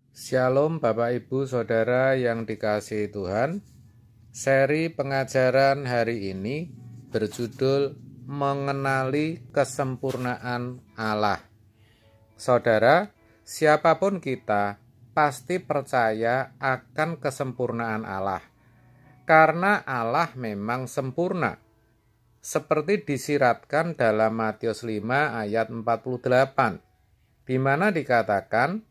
Shalom Bapak Ibu Saudara yang dikasihi Tuhan. Seri pengajaran hari ini berjudul Mengenali Kesempurnaan Allah. Saudara, siapapun kita pasti percaya akan kesempurnaan Allah. Karena Allah memang sempurna. Seperti disiratkan dalam Matius 5 ayat 48, di mana dikatakan,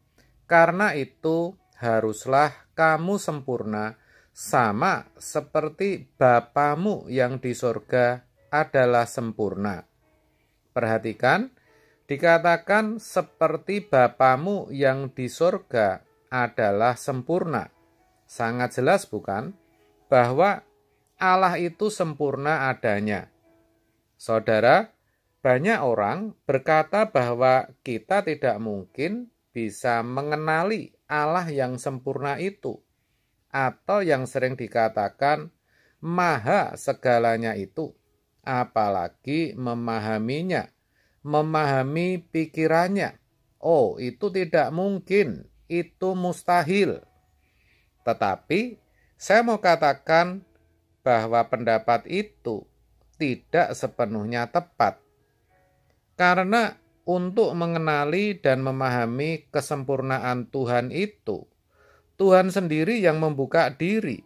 "Karena itu haruslah kamu sempurna, sama seperti Bapamu yang di sorga adalah sempurna." Perhatikan, dikatakan seperti Bapamu yang di sorga adalah sempurna. Sangat jelas bukan? Bahwa Allah itu sempurna adanya. Saudara, banyak orang berkata bahwa kita tidak mungkin bisa mengenali Allah yang sempurna itu, atau yang sering dikatakan maha segalanya itu, apalagi memahaminya, memahami pikirannya. Oh, itu tidak mungkin, itu mustahil. Tetapi saya mau katakan bahwa pendapat itu tidak sepenuhnya tepat. Karena untuk mengenali dan memahami kesempurnaan Tuhan itu, Tuhan sendiri yang membuka diri.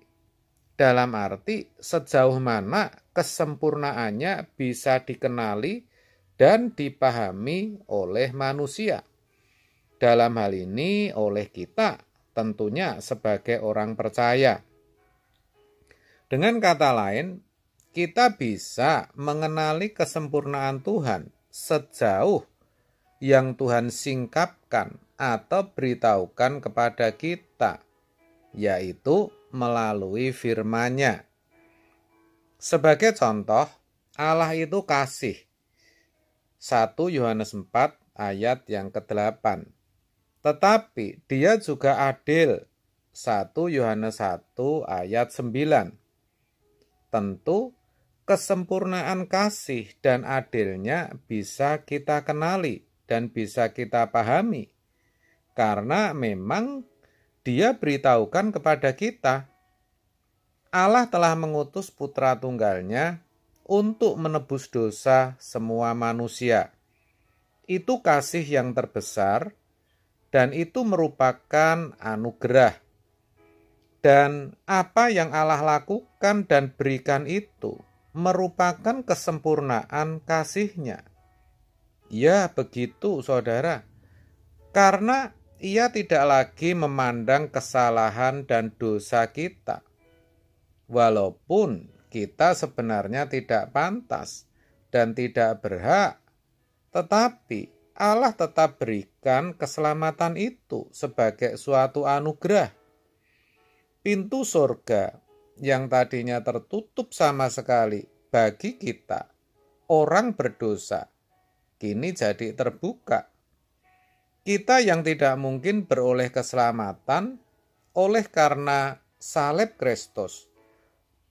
Dalam arti sejauh mana kesempurnaannya bisa dikenali dan dipahami oleh manusia. Dalam hal ini oleh kita, tentunya sebagai orang percaya. Dengan kata lain, kita bisa mengenali kesempurnaan Tuhan sejauh yang Tuhan singkapkan atau beritahukan kepada kita, yaitu melalui firman-Nya. Sebagai contoh, Allah itu kasih. 1 Yohanes 4 ayat yang ke-8. Tetapi Dia juga adil. 1 Yohanes 1 ayat 9. Tentu kesempurnaan kasih dan adilnya bisa kita kenali dan bisa kita pahami, karena memang Dia beritahukan kepada kita. Allah telah mengutus Putra Tunggal-Nya untuk menebus dosa semua manusia. Itu kasih yang terbesar, dan itu merupakan anugerah. Dan apa yang Allah lakukan dan berikan itu merupakan kesempurnaan kasih-Nya. Ya, begitu saudara. Karena Ia tidak lagi memandang kesalahan dan dosa kita. Walaupun kita sebenarnya tidak pantas dan tidak berhak, tetapi Allah tetap berikan keselamatan itu sebagai suatu anugerah. Pintu surga yang tadinya tertutup sama sekali bagi kita, orang berdosa, kini jadi terbuka. Kita yang tidak mungkin beroleh keselamatan oleh karena salib Kristus,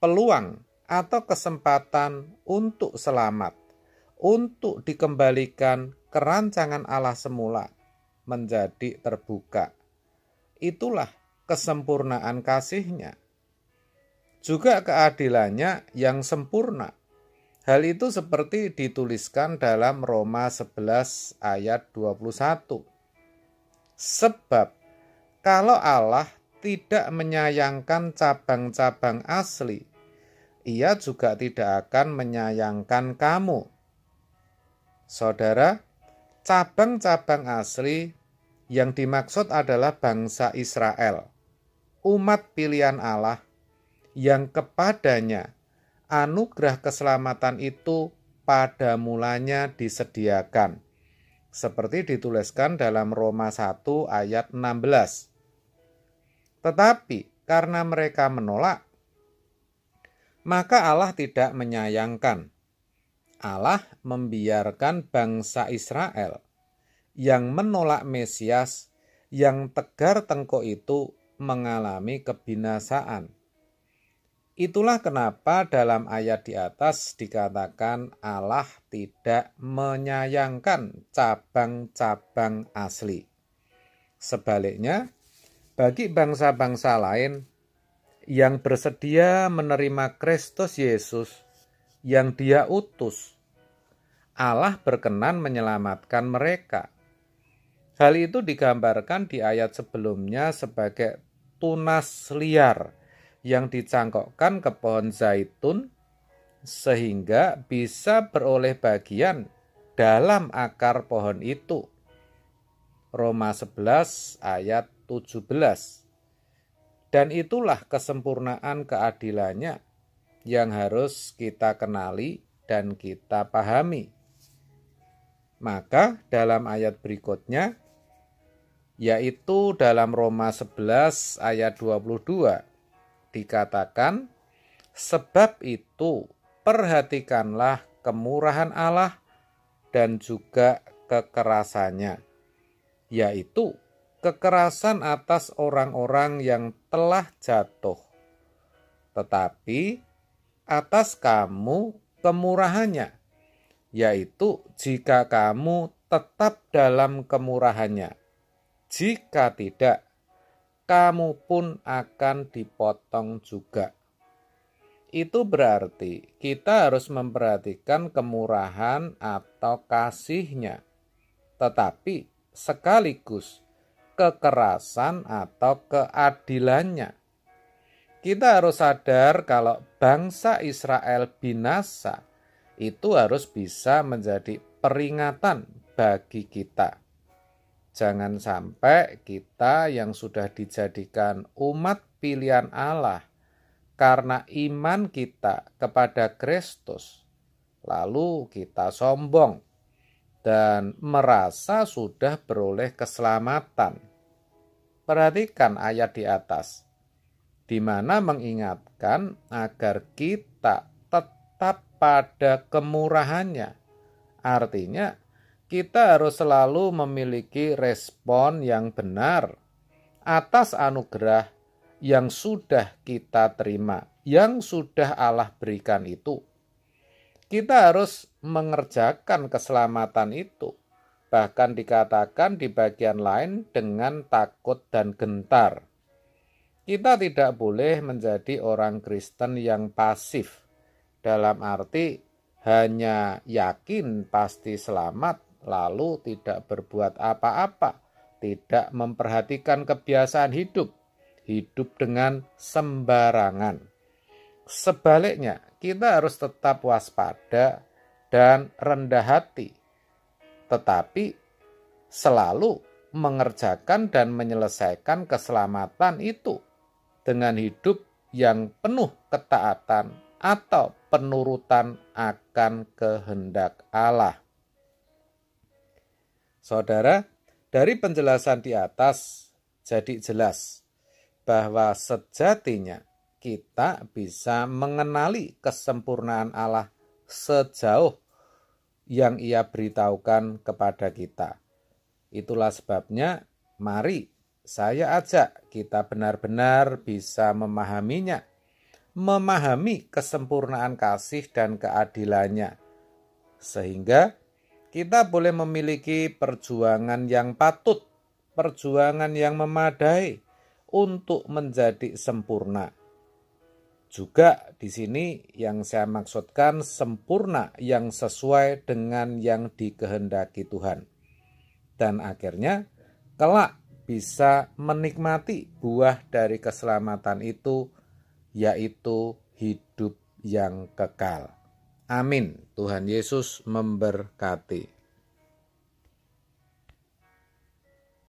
peluang atau kesempatan untuk selamat, untuk dikembalikan ke rancangan Allah semula, menjadi terbuka. Itulah kesempurnaan kasih-Nya. Juga keadilannya yang sempurna. Hal itu seperti dituliskan dalam Roma 11 ayat 21. Sebab kalau Allah tidak menyayangkan cabang-cabang asli, Ia juga tidak akan menyayangkan kamu. Saudara, cabang-cabang asli yang dimaksud adalah bangsa Israel, umat pilihan Allah yang kepadanya anugerah keselamatan itu pada mulanya disediakan, seperti dituliskan dalam Roma 1 ayat 16. Tetapi karena mereka menolak, maka Allah tidak menyayangkan. Allah membiarkan bangsa Israel yang menolak Mesias, yang tegar tengkuk itu mengalami kebinasaan. Itulah kenapa dalam ayat di atas dikatakan Allah tidak menyayangkan cabang-cabang asli. Sebaliknya, Bagi bangsa-bangsa lain yang bersedia menerima Kristus Yesus yang Dia utus, Allah berkenan menyelamatkan mereka. Hal itu digambarkan di ayat sebelumnya sebagai tunas liar yang dicangkokkan ke pohon zaitun sehingga bisa beroleh bagian dalam akar pohon itu. Roma 11 ayat 17. Dan itulah kesempurnaan keadilannya yang harus kita kenali dan kita pahami. Maka dalam ayat berikutnya, yaitu dalam Roma 11 ayat 22, dikatakan, sebab itu perhatikanlah kemurahan Allah dan juga kekerasannya, yaitu kekerasan atas orang-orang yang telah jatuh, tetapi atas kamu kemurahannya, yaitu jika kamu tetap dalam kemurahannya. Jika tidak, kamu pun akan dipotong juga. Itu berarti kita harus memperhatikan kemurahan atau kasihnya, tetapi sekaligus kekerasan atau keadilannya. Kita harus sadar kalau bangsa Israel binasa itu harus bisa menjadi peringatan bagi kita. Jangan sampai kita yang sudah dijadikan umat pilihan Allah karena iman kita kepada Kristus, lalu kita sombong dan merasa sudah beroleh keselamatan. Perhatikan ayat di atas, di mana mengingatkan agar kita tetap pada kemurahannya. Artinya, kita harus selalu memiliki respon yang benar atas anugerah yang sudah kita terima, yang sudah Allah berikan itu. Kita harus mengerjakan keselamatan itu, bahkan dikatakan di bagian lain dengan takut dan gentar. Kita tidak boleh menjadi orang Kristen yang pasif, dalam arti hanya yakin pasti selamat, lalu tidak berbuat apa-apa, tidak memperhatikan kebiasaan hidup dengan sembarangan. Sebaliknya, kita harus tetap waspada dan rendah hati, tetapi selalu mengerjakan dan menyelesaikan keselamatan itu dengan hidup yang penuh ketaatan atau penurutan akan kehendak Allah. Saudara, dari penjelasan di atas jadi jelas bahwa sejatinya kita bisa mengenali kesempurnaan Allah sejauh yang Ia beritahukan kepada kita. Itulah sebabnya mari saya ajak kita benar-benar bisa memahaminya, memahami kesempurnaan kasih dan keadilannya, sehingga kita boleh memiliki perjuangan yang patut, perjuangan yang memadai untuk menjadi sempurna. Juga di sini yang saya maksudkan sempurna yang sesuai dengan yang dikehendaki Tuhan. Dan akhirnya kelak bisa menikmati buah dari keselamatan itu, yaitu hidup yang kekal. Amin. Tuhan Yesus memberkati.